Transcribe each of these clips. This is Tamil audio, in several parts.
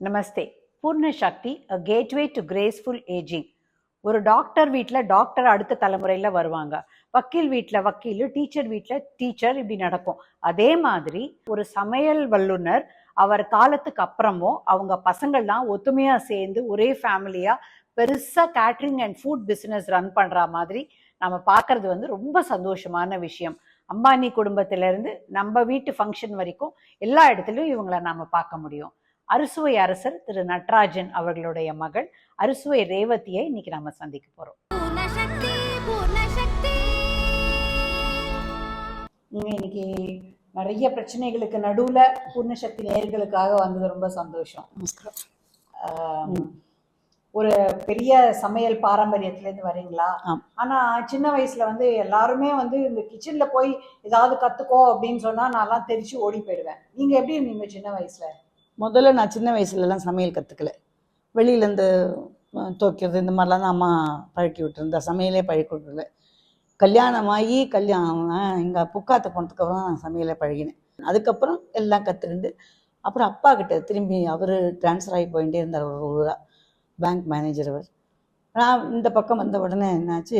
நமஸ்தே. பூர்ண சக்தி, a gateway to graceful aging. ஒரு டாக்டர் வீட்டில் டாக்டர் அடுத்த தலைமுறையில் வருவாங்க, வக்கீல் வீட்டில் வக்கீல், டீச்சர் வீட்டில் டீச்சர், இப்படி நடக்கும். அதே மாதிரி ஒரு சமையல் வல்லுனர் அவர் காலத்துக்கு அப்புறமும் அவங்க பசங்கள்லாம் ஒத்துமையாக சேர்ந்து ஒரே ஃபேமிலியாக பெருசாக catering and food business run பண்ணுற மாதிரி நம்ம பார்க்கறது வந்து ரொம்ப சந்தோஷமான விஷயம். அம்பானி குடும்பத்திலேருந்து நம்ம வீட்டு ஃபங்க்ஷன் வரைக்கும் எல்லா இடத்துலையும் இவங்களை நாம் பார்க்க முடியும். அறுசுவை அரசர் திரு நடராஜன் அவர்களுடைய மகள் அறுசுவை ரேவதியை இன்னைக்கு நாம சந்திக்க போறோம். இன்னைக்கு நிறைய பிரச்சனைகளுக்கு நடுவுல பூர்ணசக்தி நேயர்களுக்காக வந்தது ரொம்ப சந்தோஷம். ஒரு பெரிய சமையல் பாரம்பரியத்திலேருந்து வரீங்களா? ஆனா சின்ன வயசுல வந்து எல்லாருமே வந்து இந்த கிச்சன்ல போய் ஏதாவது கத்துக்கோ அப்படின்னு சொன்னா நான்லாம் தெரிச்சு ஓடி போயிடுவேன். நீங்க எப்படி இருந்தீங்க சின்ன வயசுல? முதல்ல நான் சின்ன வயசுலலாம் சமையல் கற்றுக்கல. வெளியிலேருந்து துவைக்கிறது இந்த மாதிரிலாம் தான் அம்மா பழக்கி விட்டுருந்தா, சமையலே பழக்கி விட்டுருல. கல்யாணமாகி எங்கள் புக்காத்த போனதுக்கப்புறம் நான் சமையலே பழகினேன். அதுக்கப்புறம் எல்லாம் கற்றுக்கிண்டு அப்புறம் அப்பா கிட்ட திரும்பி அவர் ட்ரான்ஸ்ஃபர் ஆகி போயிட்டே இருந்தார். ஒரு ஊராக பேங்க் மேனேஜர் அவர். நான் இந்த பக்கம் வந்த உடனே என்னாச்சு,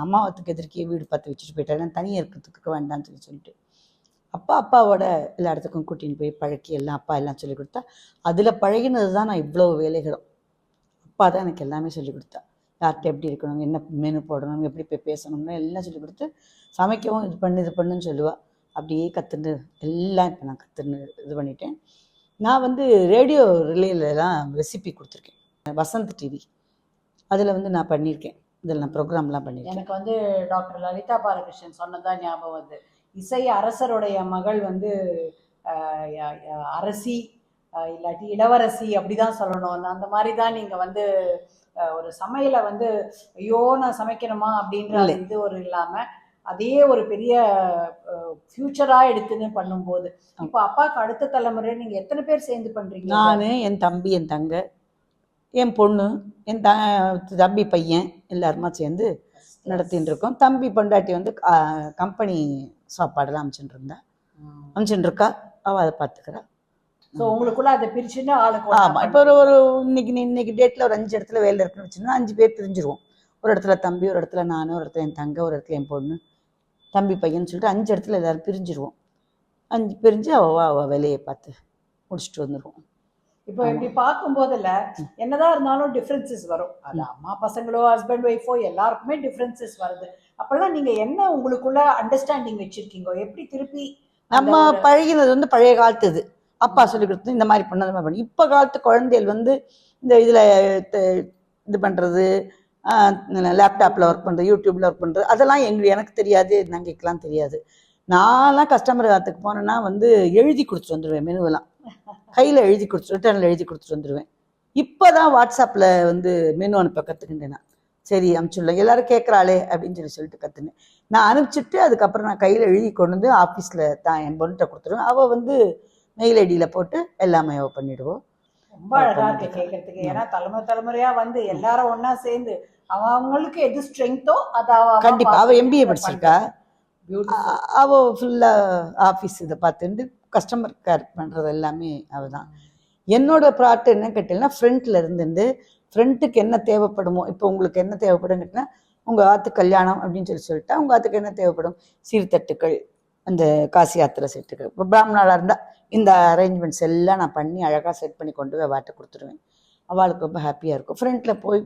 அம்மாவத்துக்கு எதிர்க்கே வீடு பார்த்து வச்சுட்டு போயிட்டாரு. தனியாக இருக்கிறதுக்கு வேண்டாம்னு சொல்லிட்டு அப்பாவோட எல்லா இடத்துக்கும் கூட்டின்னு போய் பழக்கி எல்லாம் அப்பா எல்லாம் சொல்லிக் கொடுத்தா. அதில் பழகினது தான் நான் இவ்வளோ வேலைகளும். அப்பா தான் எனக்கு எல்லாமே சொல்லிக் கொடுத்தா. யார்கிட்ட எப்படி இருக்கணும், என்ன மெனு போடணும், எப்படி போய் பேசணும்னு எல்லாம் சொல்லிக் கொடுத்து, சமைக்கவும் இது பண்ணுன்னு சொல்லுவாள். அப்படியே கற்றுன்னு எல்லாம் இப்போ நான் கற்றுன்னு இது பண்ணிட்டேன். நான் வந்து ரேடியோ ரிலேலாம் ரெசிபி கொடுத்துருக்கேன். வசந்த் டிவி அதில் வந்து நான் பண்ணியிருக்கேன். இதில் நான் ப்ரோக்ராம்லாம் பண்ணியிருக்கேன். எனக்கு வந்து டாக்டர் லலிதா பாலகிருஷ்ணன் சொன்னதான் ஞாபகம் வந்து, இசை அரசருடைய மகள் வந்து அரசி இல்லாட்டி இளவரசி அப்படிதான் சொல்லணும். அந்த மாதிரி தான் நீங்கள் வந்து ஒரு சமையலை வந்து ஐயோ நான் சமைக்கணுமா அப்படின்ற இது ஒரு இல்லாமல் அதே ஒரு பெரிய ஃபியூச்சராக எடுத்துன்னு பண்ணும்போது, இப்போ அப்பாவுக்கு அடுத்த தலைமுறை நீங்கள் எத்தனை பேர் சேர்ந்து பண்ணுறீங்க? நான், என் தம்பி, என் தங்க, என் பொண்ணு, என் தம்பி பையன் எல்லாருமா சேர்ந்து நடத்தின்னு இருக்கோம். தம்பி பொண்டாட்டி வந்து கம்பெனி சாப்பாடெல்லாம் அமிச்சுட்டு இருக்கா. அவள் அதை பார்த்துக்கிறா. ஸோ உங்களுக்குள்ள அதை பிரிச்சுன்னா ஆளுக்கு. ஆமாம். இப்போ ஒரு இன்னைக்கு டேட்டில் ஒரு 5 இடத்துல வேலை இருக்குன்னு வச்சுன்னா 5 பேர் பிரிஞ்சிருவோம். ஒரு இடத்துல தம்பி, ஒரு இடத்துல நான், ஒரு இடத்துல என் தங்க, ஒரு இடத்துல என் பொண்ணு, தம்பி பையன்னு சொல்லிட்டு 5 இடத்துல எல்லோரும் பிரிஞ்சிருவோம். 5 பிரிஞ்சு அவள் வேலையை பார்த்து முடிச்சுட்டு வந்துடுவோம். இப்போ இப்படி பார்க்கும்போதில் என்னதான் இருந்தாலும் டிஃப்ரென்சஸ் வரும். அது அம்மா பசங்களோ ஹஸ்பண்ட் ஒய்ஃபோ எல்லாருக்குமே டிஃப்ரென்சஸ் வருது. அப்பெல்லாம் நீங்க என்ன உங்களுக்குள்ள அண்டர்ஸ்டாண்டிங் வச்சிருக்கீங்க? எப்படி திருப்பி நம்ம பழகினது வந்து பழைய காலத்து இது அப்பா சொல்லி கொடுத்து இந்த மாதிரி பண்ண மாதிரி பண்ணி. இப்போ காலத்து குழந்தைகள் வந்து இந்த இதில் இது பண்ணுறது, லேப்டாப்பில் ஒர்க் பண்ணுறது, யூடியூப்பில் ஒர்க் பண்ணுறது, அதெல்லாம் எனக்கு தெரியாது, நாங்களுக்கெல்லாம் தெரியாது. நான்லாம் கஸ்டமர் காலத்துக்கு போனேன்னா வந்து எழுதி கொடுத்துட்டு வந்துடுவேன். மெனுவெல்லாம் கையில் எழுதி கொடுத்துட்டு, ரிட்டர்னில் எழுதி கொடுத்துட்டு வந்துடுவேன். இப்போ தான் வாட்ஸ்அப்பில் வந்து மெனு அனுப்ப கற்றுக்கிட்டேன். நான் சரி அனுப்பிச்சுடலாம், எல்லோரும் கேட்குறாளே அப்படின்னு சொல்லிட்டு கற்றுனேன். நான் அனுப்பிச்சிட்டு அதுக்கப்புறம் நான் கையில் எழுதி கொண்டு வந்து ஆஃபீஸில் தான் என் பொண்ணுகிட்ட கொடுத்துருவேன். அவள் வந்து மெயில் ஐடியில் போட்டு எல்லாமே அவள் பண்ணிவிடுவோம். ரொம்ப அழகாக இருக்குது கேட்குறதுக்கு. ஏன்னா தலைமுறையாக வந்து எல்லாரும் ஒன்றா சேர்ந்து அவங்களுக்கு எது ஸ்ட்ரென்த்தோ அதை கண்டிப்பாக. அவள் MBA படிச்சிருக்கா. அவள் ஃபுல்லாக ஆஃபீஸ் இதை பார்த்துட்டு கஸ்டமர் கேர் பண்ணுறது எல்லாமே அவள் தான். என்னோட ப்ராடக்ட் என்ன கேட்டீங்கன்னா, ஃப்ரண்ட்டில் இருந்துட்டு ஃப்ரண்ட்டுக்கு என்ன தேவைப்படுமோ, இப்போ உங்களுக்கு என்ன தேவைப்படும் கேட்டிங்கன்னா, உங்கள் ஆற்றுக்கு கல்யாணம் அப்படின்னு சொல்லிட்டா உங்கள் ஆற்றுக்கு என்ன தேவைப்படும், சீர்தட்டுக்கள், அந்த காசி யாத்திரை செட்டுகள். இப்போ பிராமணாளாக இருந்தால் இந்த அரேஞ்ச்மெண்ட்ஸ் எல்லாம் நான் பண்ணி அழகாக செட் பண்ணி கொண்டு போய் வாட்டை கொடுத்துருவேன். அவளுக்கு ரொம்ப ஹாப்பியாக இருக்கும். ஃப்ரண்ட்டில் போய்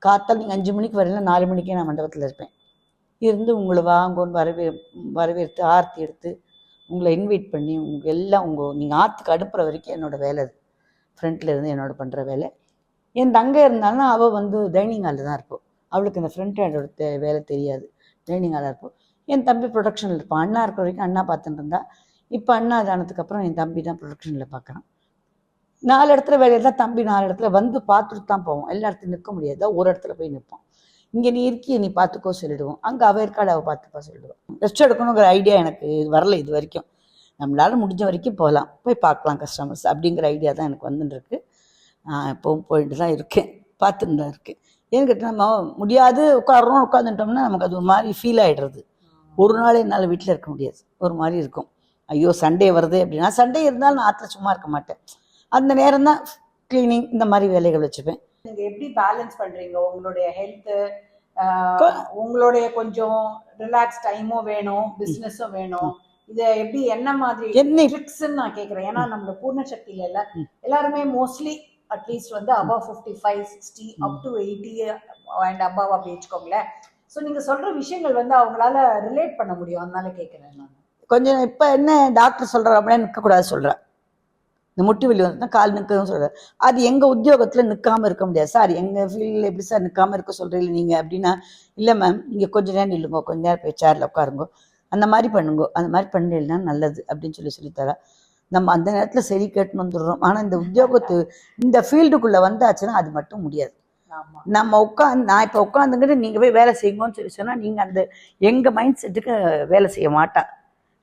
காத்தால் நீங்கள் 5 மணிக்கு வரலாம், 4 மணிக்கே நான் மண்டபத்தில் இருப்பேன். இருந்து உங்களை வாங்கன்னு வரவேற்று ஆர்த்தி எடுத்து உங்களை இன்வைட் பண்ணி நீங்கள் ஆற்றுக்கு அனுப்புகிற வரைக்கும் என்னோடய வேலை அது. ஃப்ரண்ட்டில் இருந்து என்னோட பண்ணுற வேலை. என் தங்க இருந்தாலும் அவள் வந்து டைனிங் ஹாலில் தான் இருப்போம். அவளுக்கு இந்த ஃப்ரண்ட் ஹேண்டோட வேலை தெரியாது. டைனிங் ஹாலில் இருப்போம். என் தம்பி ப்ரொடக்ஷனில் இருப்பான். அண்ணா இருக்கிற வரைக்கும் அண்ணா பார்த்துட்டு இருந்தா. இப்போ அண்ணா ஆனதுக்கப்புறம் என் தம்பி தான் ப்ரொடக்ஷனில் பார்க்குறான். 4 இடத்துல வேலையில் தான் தம்பி 4 இடத்துல வந்து பார்த்துட்டு தான் போவோம். எல்லா இடத்துலையும் நிற்க முடியாது, ஒரு இடத்துல போய் நிற்போம். இங்கே நீ இருக்கிய நீ பார்த்துக்கோ சொல்லிடுவோம். அங்கே அவள் இருக்காடு, அவள் பார்த்துப்பா சொல்லிடுவோம். ரெஸ்ட் எடுக்கணுங்கிற ஐடியா எனக்கு வரல இது வரைக்கும். நம்மளால் முடிஞ்ச வரைக்கும் போகலாம், போய் பார்க்கலாம் கஸ்டமர்ஸ் அப்படிங்கிற ஐடியா தான் எனக்கு வந்துட்டுருக்கு. இப்போவும் போயிட்டு தான் இருக்கேன், பார்த்துட்டு தான் இருக்கேன். ஏன்னு கேட்டால் நம்ம முடியாது உட்காந்துட்டோம்னா நமக்கு அது ஒரு மாதிரி ஃபீல் ஆகிடுறது. ஒரு நாள் என்னால் வீட்டில் இருக்க முடியாது, ஒரு மாதிரி இருக்கும். ஐயோ சண்டே வருது அப்படின்னா, சண்டே இருந்தாலும் நான் ஆற்றுல சும்மா இருக்க மாட்டேன். அந்த நேரம் தான் கிளீனிங் இந்த மாதிரி வேலைகள் வச்சுப்பேன். நீங்க எப்படி பேலன்ஸ் பண்றீங்க உங்களுடைய ஹெல்த், உங்களுடைய கொஞ்சம் ரிலாக்ஸ் டைமும் வேணும், பிசினஸும் வேணும், இத எப்படி என்ன மாதிரி ட்ரிக்ஸ்ன்னு நான் கேக்குறேன். ஏன்னா நம்ம பூர்ண சக்தியில எல்லாருமே மோஸ்ட்லி அட்லீஸ்ட் வந்து above 55 60 up to 80 and above அப்படி வச்சுக்கோங்களேன். ஸோ நீங்க சொல்ற விஷயங்கள் வந்து அவங்களால ரிலேட் பண்ண முடியும், அதனால கேட்குறேன் நான். கொஞ்சம் இப்போ என்ன டாக்டர் சொல்கிறார் அப்படின்னா நிற்கக்கூடாது சொல்கிறேன். இந்த முட்டி வலி வந்து கால் நிற்கணும்னு சொல்கிறார். அது எங்கள் உத்தியோகத்தில் நிற்காமல் இருக்க முடியாது சார், எங்கள் ஃபீல்டில் எப்படி சார் நிற்காமல் இருக்க சொல்கிறீங்க நீங்கள் அப்படின்னா, இல்லை மேம் இங்கே கொஞ்ச நேரம் நில்லுங்க, கொஞ்ச நேரம் போய் சேரில் உட்காருங்கோ, அந்த மாதிரி பண்ணுங்கோ, அந்த மாதிரி பண்ணலைன்னா நல்லது அப்படின்னு சொல்லித்தரேன். நம்ம அந்த நேரத்தில் சரி கேட்டுன்னு வந்துடுறோம். ஆனால் இந்த உத்தியோகத்து இந்த ஃபீல்டுக்குள்ளே வந்தாச்சுன்னா அது மட்டும் முடியாது. நம்ம நான் இப்போ உட்காந்துங்கிட்டு நீங்கள் போய் வேலை செய்யுங்கன்னு சொன்னால் நீங்கள் அந்த எங்கள் மைண்ட் செட்டுக்கு வேலை செய்ய மாட்டா.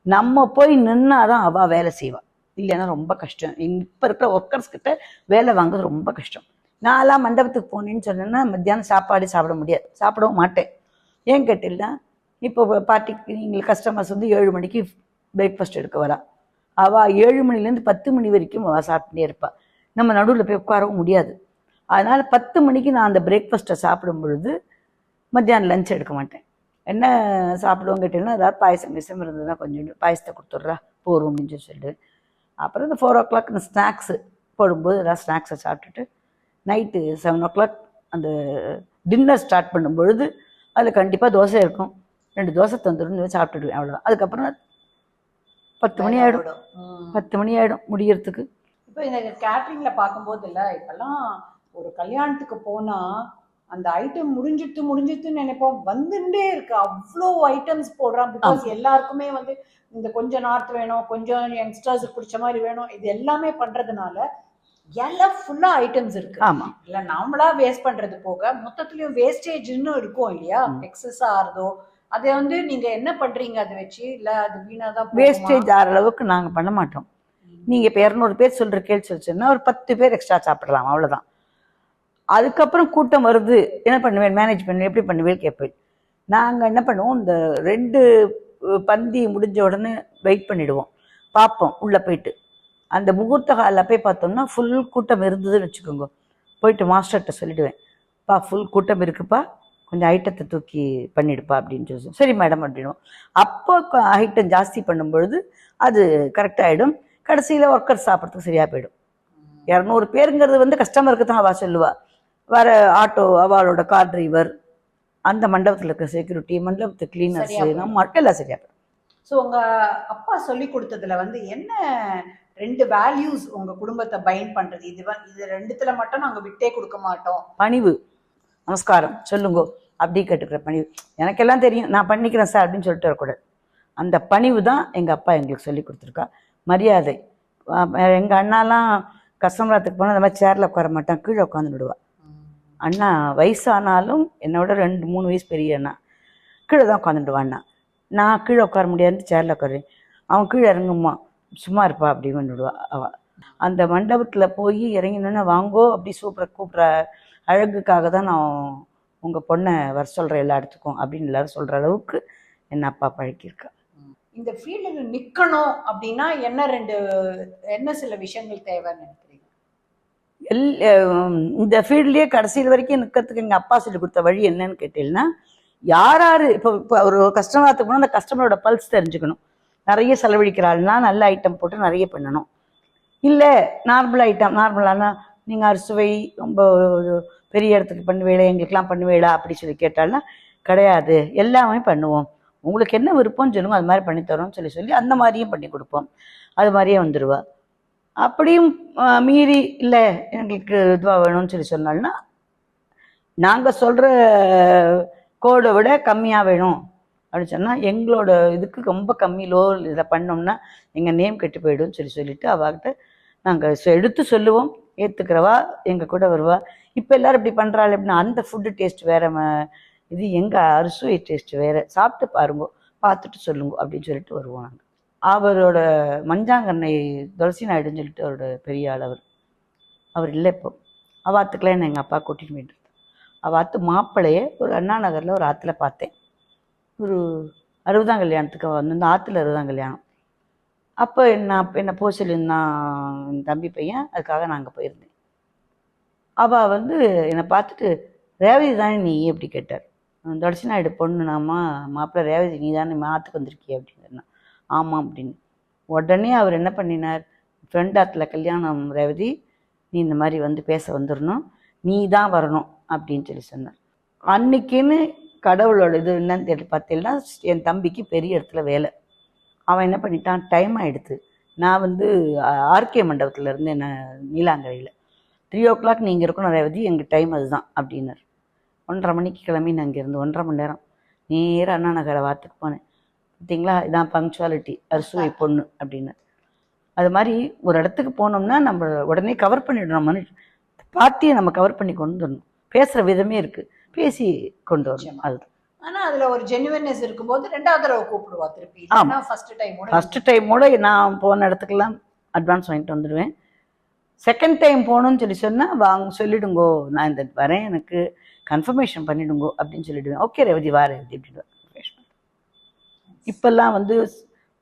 நம்ம போய் நின்னாதான் அவள் வேலை செய்வாள், இல்லைன்னா ரொம்ப கஷ்டம். இப்போ இருக்கிற ஒர்க்கர்ஸ் கிட்ட வேலை வாங்குறது ரொம்ப கஷ்டம். நான்லாம் மண்டபத்துக்கு போனேன்னு சொன்னேன்னா மத்தியானம் சாப்பாடு சாப்பிட முடியாது, சாப்பிடவும் மாட்டேன். ஏன் கேட்டில்னா இப்போ பார்ட்டிக்கு நீங்கள் கஸ்டமர்ஸ் வந்து 7 மணிக்கு பிரேக்ஃபாஸ்ட் எடுக்க வரா, அவள் 7 மணிலேருந்து 10 மணி வரைக்கும் அவள் சாப்பிட்டே இருப்பாள். நம்ம நடுவில் போய் உட்காரவும் முடியாது. அதனால் 10 மணிக்கு நான் அந்த பிரேக்ஃபாஸ்ட்டை சாப்பிடும் பொழுது மத்தியானம் லஞ்ச் எடுக்க மாட்டேன். என்ன சாப்பிடுவோம் கேட்டிங்கன்னா, ஏதாவது பாயசம் மிசம் இருந்ததுன்னா கொஞ்சம் பாயசத்தை கொடுத்துட்றா போரும் அப்படின்னு சொல்லிட்டு, அப்புறம் இந்த 4 o'clock இந்த ஸ்நாக்ஸு போடும்போது ஏதாவது ஸ்நாக்ஸை சாப்பிட்டுட்டு நைட்டு 7 o'clock அந்த டின்னர் ஸ்டார்ட் பண்ணும்பொழுது அதில் கண்டிப்பாக தோசை இருக்கும், 2 தோசை தந்துடும் சாப்பிட்டுடுவேன், அவ்வளோதான். அதுக்கப்புறம் 10 மணி ஆகிடும், 10 மணி ஆகிடும் முடியறதுக்கு. இப்போ இந்த கேட்ரிங்கில் பார்க்கும்போது இல்லை, இப்போல்லாம் ஒரு கல்யாணத்துக்கு போனால் அந்த ஐட்டம் முடிஞ்சிட்டுன்னு நினைப்போம், வந்துட்டே இருக்கு, அவ்வளோ ஐட்டம்ஸ் போடுறான். பிகாஸ் எல்லாருக்குமே வந்து இந்த கொஞ்சம் நார்த் வேணும், கொஞ்சம் யங்ஸ்டர்ஸுக்கு பிடிச்ச மாதிரி வேணும், இது எல்லாமே பண்றதுனால எல்லாம் ஃபுல்லா ஐட்டம்ஸ் இருக்கு. ஆமா, இல்ல நாமளா வேஸ்ட் பண்றது போக மொத்தத்துலயும் வேஸ்டேஜ்னு இருக்கும் இல்லையா, எக்ஸஸ் ஆறதோ அதை வந்து நீங்க என்ன பண்றீங்க அதை வச்சு? இல்ல அது வீணாதான் வேஸ்டேஜ் ஆகிற அளவுக்கு நாங்க பண்ண மாட்டோம். நீங்க இப்போ 200 பேர் சொல்ற கேள்வி சொல்லிச்சுன்னா ஒரு 10 பேர் எக்ஸ்ட்ரா சாப்பிடலாம், அவ்வளவுதான். அதுக்கப்புறம் கூட்டம் வருது, என்ன பண்ணுவேன், மேனேஜ் பண்ணுவேன், எப்படி பண்ணுவேன் கேட்பேன். நாங்கள் என்ன பண்ணுவோம், இந்த 2 பந்தி முடிஞ்ச உடனே வெயிட் பண்ணிடுவோம், பார்ப்போம் உள்ளே போயிட்டு. அந்த முகூர்த்த ஹாலில் போய் பார்த்தோம்னா ஃபுல் கூட்டம் இருந்ததுன்னு வச்சுக்கோங்க, போயிட்டு மாஸ்டர்கிட்ட சொல்லிவிடுவேன், பா ஃபுல் கூட்டம் இருக்குப்பா, கொஞ்சம் ஐட்டத்தை தூக்கி பண்ணிடுப்பா அப்படின்னு சொல்லி, சரி மேடம் அப்படின்னும். அப்போ ஐட்டம் ஜாஸ்தி பண்ணும்பொழுது அது கரெக்டாகிடும். கடைசியில் ஒர்க்கர் சாப்பிட்றதுக்கு சரியாக போயிடும். 200 பேருங்கிறது வந்து கஸ்டமருக்கு தான் அவள் சொல்லுவாள், வர ஆட்டோ அவளோட கார் டிரைவர், அந்த மண்டபத்தில் இருக்க செக்யூரிட்டி, மண்டபத்து கிளீனர்ஸ், நம்ம மக்கள் எல்லாம் சரியா. ஸோ உங்க அப்பா சொல்லி கொடுத்ததுல வந்து என்ன 2 வேல்யூஸ் உங்க குடும்பத்தை பைண்ட் பண்றது? இது 2த்துல மட்டும் நாங்க விட்டே கொடுக்க மாட்டோம். பணிவு, நமஸ்காரம் சொல்லுங்க அப்படி கேட்டுக்கிற பணிவு. எனக்கெல்லாம் தெரியும், நான் பண்ணிக்கிறேன் சார் அப்படின்னு சொல்லிட்டு வரக்கூடாது. அந்த பணிவு தான் எங்கள் அப்பா எங்களுக்கு சொல்லி கொடுத்துருக்கா. மரியாதை. எங்கள் அண்ணாலாம் கஸ்டமராத்துக்கு போனால் அந்த மாதிரி சேரில் உட்கார மாட்டான், கீழே உட்காந்து விடுவா. அண்ணா வயசானாலும் என்னோட 2-3 வயசு பெரிய அண்ணா, கீழே தான் உட்காந்துடுவான். அண்ணா நான் கீழே உட்கார முடியாதுன்னு சேரில் உட்காருவேன், அவன் கீழே இறங்குமா சும்மா இருப்பா அப்படின்னு விடுவா. அவள் அந்த மண்டபத்தில் போய் இறங்கினோன்னா வாங்கோ அப்படி சூப்பராக கூப்பிட்ற அழகுக்காக தான் நான் உங்கள் பொண்ணை வர சொல்கிறேன் எல்லா இடத்துக்கும் அப்படின்னு எல்லாரும் சொல்கிற அளவுக்கு என் அப்பா பழக்கியிருக்கா. இந்த ஃபீல்டில் நிற்கணும் அப்படின்னா என்ன சில விஷயங்கள் தேவைன்னு நினைக்கிறீங்க? இந்த ஃபீல்ட்லேயே கடைசியில் வரைக்கும் நிற்கிறதுக்கு எங்கள் அப்பா சொல்லி கொடுத்த வழி என்னன்னு கேட்டீங்கன்னா, யார் இப்போ ஒரு கஸ்டமராத்துக்கு போனால் அந்த கஸ்டமரோட பல்ஸ் தெரிஞ்சுக்கணும். நிறைய செலவழிக்கிறாள்னா நல்ல ஐட்டம் போட்டு நிறைய பண்ணணும். இல்லை நார்மல் ஐட்டம், நார்மலானா நீங்கள் அறுசுவை ரொம்ப பெரிய இடத்துக்கு பண்ணுவேளா, எங்களுக்கெல்லாம் பண்ணுவேளா அப்படி சொல்லி கேட்டால்னா கிடையாது, எல்லாமே பண்ணுவோம், உங்களுக்கு என்ன விருப்பம்னு சொல்லுங்க, அது மாதிரி பண்ணித்தரோம்னு சொல்லி அந்த மாதிரியும் பண்ணி கொடுப்போம். அது மாதிரியே வந்துடுவா. அப்படியும் மீறி இல்லை எங்களுக்கு இதுவாக வேணும்னு சொன்னால்னா நாங்கள் சொல்கிற கோடை விட கம்மியாக வேணும் அப்படின்னு சொன்னால் எங்களோட இதுக்கு ரொம்ப கம்மி லோ இதை பண்ணோம்னா எங்கள் நேம் கெட்டு போய்டும்னு சொல்லிட்டு அவகிட்ட நாங்கள் எடுத்து சொல்லுவோம். ஏற்றுக்கிறவா எங்கள் கூட வருவா. இப்போ எல்லோரும் இப்படி பண்ணுறாள் அப்படின்னா அந்த ஃபுட்டு டேஸ்ட் வேறு, இது எங்கள் அறுசுவை டேஸ்ட் வேறு, சாப்பிட்டு பாருங்கோ, பார்த்துட்டு சொல்லுங்க அப்படின்னு சொல்லிட்டு வருவோம் நாங்கள். அவரோட மஞ்சாங்கண்ணை துளசி நாயுடுன்னு சொல்லிட்டு அவரோட பெரிய ஆள் அவர் இல்லை இப்போ. அவாத்துக்கெலாம் என்ன எங்கள் அப்பா கூட்டிகிட்டு போயிட்டு அவாத்து மாப்பிள்ளையே ஒரு அண்ணா நகரில் ஒரு ஆற்றுல பார்த்தேன். ஒரு 60ஆம் கல்யாணத்துக்கு வந்து இந்த ஆற்றுல 60ஆம் கல்யாணம். அப்போ என்னை போக சொல்லியிருந்தான் என் தம்பி பையன், அதுக்காக நான் அங்கே போயிருந்தேன். அவள் வந்து என்னை பார்த்துட்டு ரேவதி தானே நீ அப்படி கேட்டார். தொடச்சி நாயுடு பொண்ணுனாமா, மாப்பிள்ளை ரேவதி நீ தானே மாற்றுக்கு வந்திருக்கிய அப்படின்னு சொன்னான். ஆமாம் அப்படின்னு. உடனே அவர் என்ன பண்ணினார், ஃப்ரெண்ட் ஆத்துல கல்யாணம் ரேவதி, நீ இந்த மாதிரி வந்து பேச வந்துடணும், நீ தான் வரணும் அப்படின்னு சொல்லி சொன்னார். அன்னைக்குன்னு கடவுளோட இது என்னன்னு தெரியல பார்த்தீங்கன்னா, என் தம்பிக்கு பெரிய இடத்துல வேலை. அவன் என்ன பண்ணிட்டான், டைம் ஆகிடுது. நான் வந்து ஆர்கே மண்டபத்தில் இருந்து என்ன நீலாங்கரையில் 3 o'clock நீங்கள் இருக்கணும் ரேவதி, எங்கள் டைம் அதுதான் அப்படின்னார். 1:30 மணிக்கு கிளம்பி நான் இங்கேருந்து 1.5 மணி நேரம் நேராக அண்ணா நகரை வாத்துக்கு போனேன். பார்த்தீங்களா, இதான் பங்க்சுவாலிட்டி, அறுசுவை பொண்ணு அப்படின்னு. அது மாதிரி ஒரு இடத்துக்கு போனோம்னா நம்ம உடனே கவர் பண்ணிடணும். பார்ட்டியை நம்ம கவர் பண்ணி கொண்டு வரணும். பேசுகிற விதமே இருக்குது, பேசி கொண்டு வரணும். அது ஆனா அதுல ஒரு ஜெனுவன்னஸ் இருக்கும்போது ரெண்டாவது தடவை கூப்பிடுவா திருப்பி. ஃபர்ஸ்ட் டைமோட நான் போன இடத்துக்கெல்லாம் அட்வான்ஸ் வாங்கிட்டு வந்துடுவேன். செகண்ட் டைம் போகணும்னு சொல்லி சொன்னால் வாங்க சொல்லிடுங்கோ, நான் இந்த வரேன், எனக்கு கன்ஃபர்மேஷன் பண்ணிடுங்கோ அப்படின்னு சொல்லிடுவேன். ஓகே ரேவதி வா ரேவதி அப்படின்னு. இப்போல்லாம் வந்து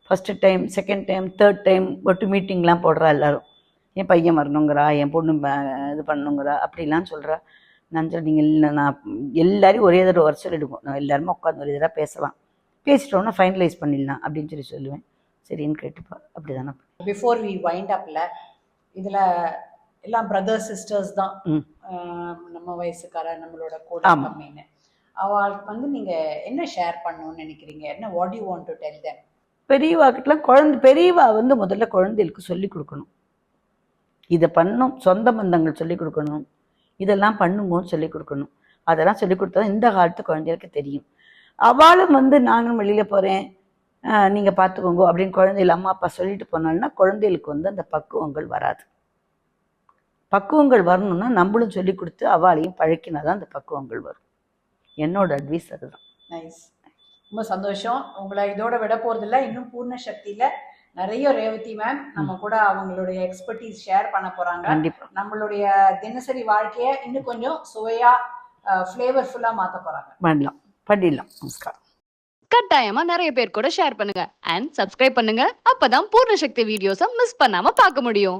first time, second time, third time ஒட்டு மீட்டிங்லாம் போடுறா எல்லாரும். என் பையன் வரணுங்கிறா, என் பொண்ணு இது பண்ணணுங்கிறா அப்படிலாம் சொல்கிறா. நான் நீங்கள் இல்லை, நான் எல்லாரையும் ஒரே தடவை வர சொல்லிடுவோம், நான் எல்லாருமே உட்காந்து ஒரே தடவை பேசலாம், பேசிட்டோன்னா ஃபைனலைஸ் பண்ணிடலாம் அப்படின்னு சொல்லுவேன். சரின்னு கேட்டுப்பா. அப்படி தானே. பிஃபோர் வி வைண்ட் அப்ல இதில் எல்லாம் பிரதர்ஸ் சிஸ்டர்ஸ் தான், நம்ம வயசுக்கார நம்மளோட கூட கம்மின்னு. அவளுக்கு வந்து நீங்கள் என்ன ஷேர் பண்ணணும்னு நினைக்கிறீங்க? என்ன what you want to tell them? பெரியவாக்கிட்டலாம் பெரியவா வந்து முதல்ல குழந்தைகளுக்கு சொல்லிக் கொடுக்கணும். இதை பண்ணும், சொந்த பந்தங்கள் சொல்லிக் கொடுக்கணும், இதெல்லாம் பண்ணுங்கன்னு சொல்லிக் கொடுக்கணும். அதெல்லாம் சொல்லிக் கொடுத்தா இந்த காலத்து குழந்தைகளுக்கு தெரியும். அவளும் வந்து நானும் வெளியில் போகிறேன் நீங்கள் பார்த்துக்கோங்க அப்படின்னு குழந்தைகள் அம்மா அப்பா சொல்லிட்டு போனால்னா குழந்தைகளுக்கு வந்து அந்த பக்குவங்கள் வராது. பக்குவங்கள் வரணும்னா நம்மளும் சொல்லி கொடுத்து அவளையும் பழக்கினா தான் அந்த பக்குவங்கள் வரும். என்னோட அட்வைஸ் அதுதான். நைஸ், ரொம்ப சந்தோஷம். உங்களை இதோட விட போகிறதில்ல. இன்னும் பூர்ண சக்தியில் நிறைய ரேவதி மேம் நம்ம கூட அவங்களுடைய எக்ஸ்பர்டீஸ் ஷேர் பண்ண போகிறாங்க. கண்டிப்பாக நம்மளுடைய தினசரி வாழ்க்கையை இன்னும் கொஞ்சம் சுவையாக ஃப்ளேவர்ஃபுல்லாக மாற்ற போகிறாங்க. பண்ணிடலாம். நமஸ்காரம். கட்டாயமா நிறைய பேர் கூட ஷேர் பண்ணுங்க அண்ட் சப்ஸ்கிரைப் பண்ணுங்க. அப்பதான் பூர்ண சக்தி வீடியோஸை மிஸ் பண்ணாம பார்க்க முடியும்.